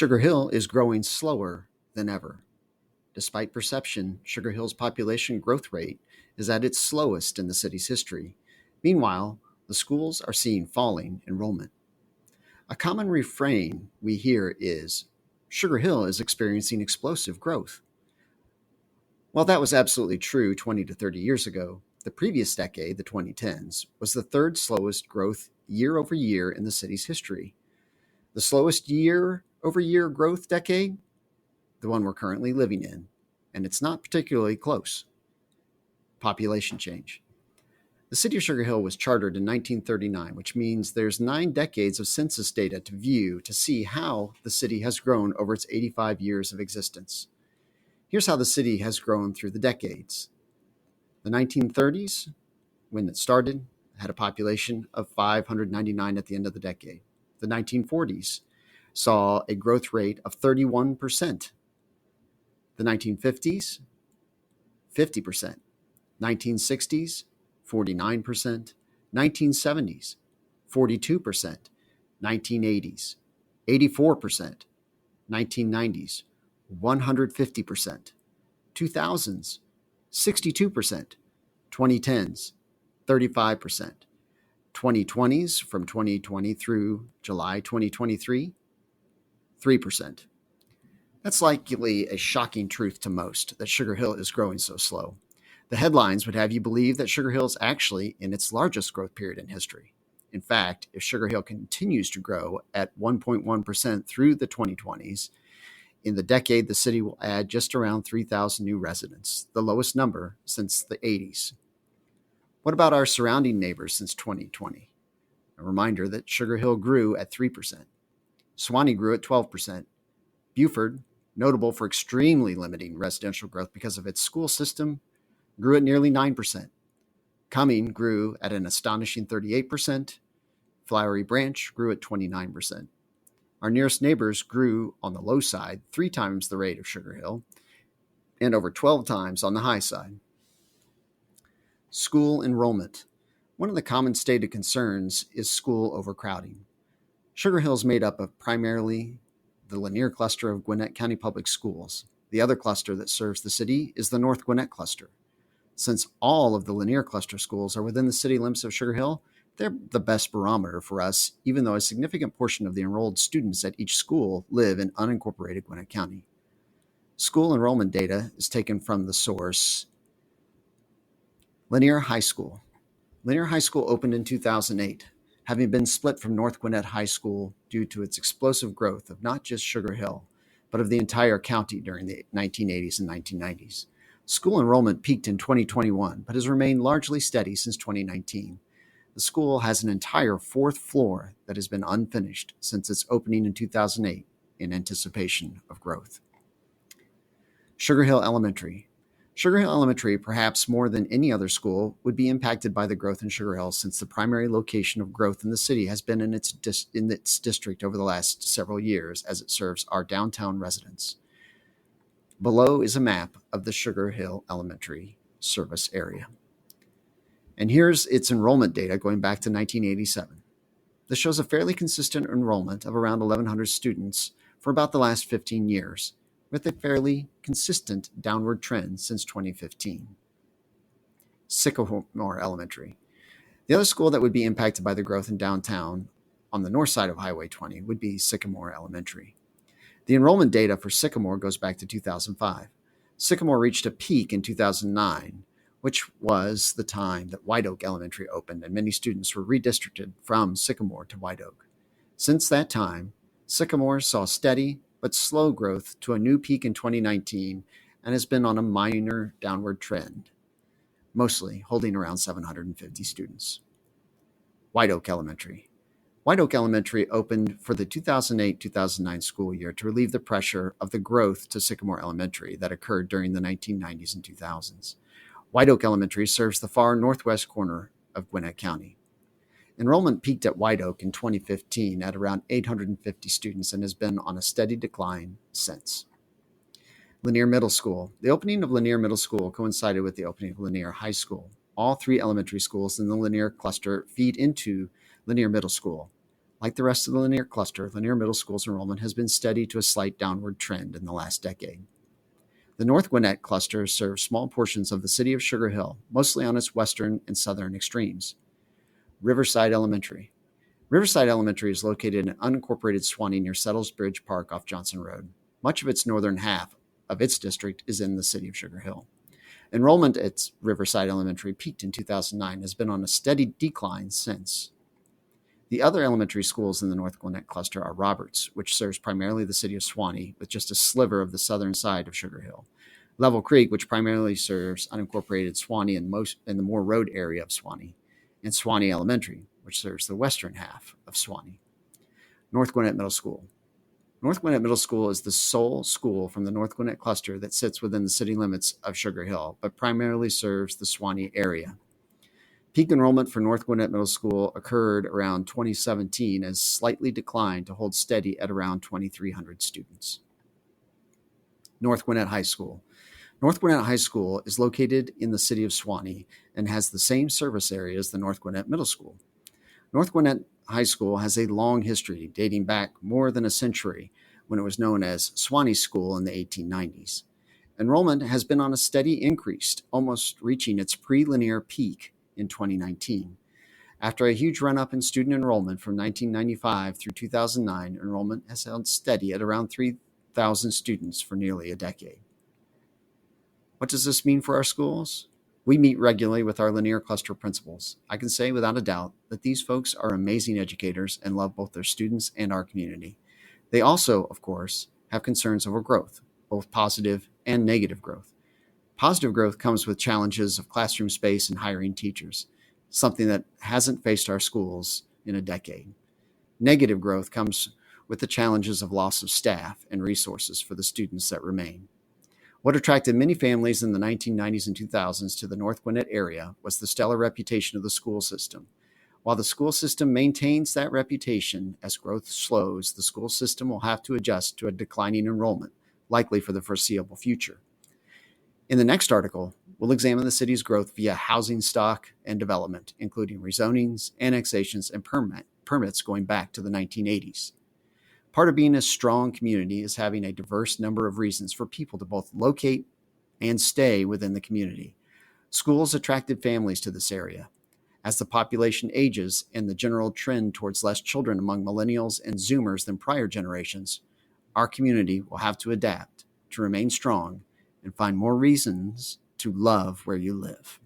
Sugar Hill is growing slower than ever. Despite perception, Sugar Hill's population growth rate is at its slowest in the city's history. Meanwhile, the schools are seeing falling enrollment. A common refrain we hear is Sugar Hill is experiencing explosive growth. While that was absolutely true 20 to 30 years ago, the previous decade, the 2010s, was the third slowest growth year over year in the city's history. The slowest year over year growth decade, the one we're currently living in, and it's not particularly close. Population change. The city of Sugar Hill was chartered in 1939, which means there's 9 decades of census data to view to see how the city has grown over its 85 years of existence. Here's how the city has grown through the decades. The 1930s, when it started, had a population of 599 at the end of the decade. The 1940s saw a growth rate of 31%. The 1950s, 50%. 1960s, 49%. 1970s, 42%. 1980s, 84%. 1990s, 150%. 2000s, 62%. 2010s, 35%. 2020s, from 2020 through July 2023, 3%. That's likely a shocking truth to most, that Sugar Hill is growing so slow. The headlines would have you believe that Sugar Hill is actually in its largest growth period in history. In fact, if Sugar Hill continues to grow at 1.1% through the 2020s, in the decade, the city will add just around 3,000 new residents, the lowest number since the 80s. What about our surrounding neighbors since 2020? A reminder that Sugar Hill grew at 3%. Suwanee grew at 12%. Buford, notable for extremely limiting residential growth because of its school system, grew at nearly 9%. Cumming grew at an astonishing 38%. Flowery Branch grew at 29%. Our nearest neighbors grew on the low side 3 times the rate of Sugar Hill and over 12 times on the high side. School enrollment. One of the common stated concerns is school overcrowding. Sugar Hill is made up of primarily the Lanier cluster of Gwinnett County Public Schools. The other cluster that serves the city is the North Gwinnett cluster. Since all of the Lanier cluster schools are within the city limits of Sugar Hill, they're the best barometer for us, even though a significant portion of the enrolled students at each school live in unincorporated Gwinnett County. School enrollment data is taken from the source Lanier High School. Lanier High School opened in 2008, having been split from North Gwinnett High School due to its explosive growth of not just Sugar Hill, but of the entire county during the 1980s and 1990s. School enrollment peaked in 2021, but has remained largely steady since 2019. The school has an entire 4th floor that has been unfinished since its opening in 2008 in anticipation of growth. Sugar Hill Elementary. Sugar Hill Elementary, perhaps more than any other school, would be impacted by the growth in Sugar Hill since the primary location of growth in the city has been in its district over the last several years as it serves our downtown residents. Below is a map of the Sugar Hill Elementary service area. And here's its enrollment data going back to 1987. This shows a fairly consistent enrollment of around 1,100 students for about the last 15 years, with a fairly consistent downward trend since 2015. Sycamore Elementary. The other school that would be impacted by the growth in downtown on the north side of Highway 20 would be Sycamore Elementary. The enrollment data for Sycamore goes back to 2005. Sycamore reached a peak in 2009, which was the time that White Oak Elementary opened and many students were redistricted from Sycamore to White Oak. Since that time, Sycamore saw steady but slow growth to a new peak in 2019 and has been on a minor downward trend, mostly holding around 750 students. White Oak Elementary. White Oak Elementary opened for the 2008-2009 school year to relieve the pressure of the growth to Sycamore Elementary that occurred during the 1990s and 2000s. White Oak Elementary serves the far northwest corner of Gwinnett County. Enrollment peaked at White Oak in 2015 at around 850 students and has been on a steady decline since. Lanier Middle School. The opening of Lanier Middle School coincided with the opening of Lanier High School. All 3 elementary schools in the Lanier cluster feed into Lanier Middle School. Like the rest of the Lanier cluster, Lanier Middle School's enrollment has been steady to a slight downward trend in the last decade. The North Gwinnett cluster serves small portions of the city of Sugar Hill, mostly on its western and southern extremes. Riverside Elementary. Riverside Elementary is located in unincorporated Suwanee near Settles Bridge Park off Johnson Road. Much of its northern half of its district is in the city of Sugar Hill. Enrollment at Riverside Elementary peaked in 2009 and has been on a steady decline since. The other elementary schools in the North Gwinnett cluster are Roberts, which serves primarily the city of Suwanee, with just a sliver of the southern side of Sugar Hill. Level Creek, which primarily serves unincorporated Suwanee and the Moore Road area of Suwanee, and Suwanee Elementary, which serves the western half of Suwanee. North Gwinnett Middle School. North Gwinnett Middle School is the sole school from the North Gwinnett cluster that sits within the city limits of Sugar Hill, but primarily serves the Suwanee area. Peak enrollment for North Gwinnett Middle School occurred around 2017 as slightly declined to hold steady at around 2,300 students. North Gwinnett High School. North Gwinnett High School is located in the city of Suwanee and has the same service area as the North Gwinnett Middle School. North Gwinnett High School has a long history dating back more than a century when it was known as Suwanee School in the 1890s. Enrollment has been on a steady increase, almost reaching its pre-Lanier peak in 2019. After a huge run-up in student enrollment from 1995 through 2009, enrollment has held steady at around 3,000 students for nearly a decade. What does this mean for our schools? We meet regularly with our Lanier cluster principals. I can say without a doubt that these folks are amazing educators and love both their students and our community. They also, of course, have concerns over growth, both positive and negative growth. Positive growth comes with challenges of classroom space and hiring teachers, something that hasn't faced our schools in a decade. Negative growth comes with the challenges of loss of staff and resources for the students that remain. What attracted many families in the 1990s and 2000s to the North Gwinnett area was the stellar reputation of the school system. While the school system maintains that reputation, as growth slows, the school system will have to adjust to a declining enrollment, likely for the foreseeable future. In the next article, we'll examine the city's growth via housing stock and development, including rezonings, annexations, and permits going back to the 1980s. Part of being a strong community is having a diverse number of reasons for people to both locate and stay within the community. Schools attracted families to this area. As the population ages and the general trend towards less children among millennials and Zoomers than prior generations, our community will have to adapt to remain strong and find more reasons to love where you live.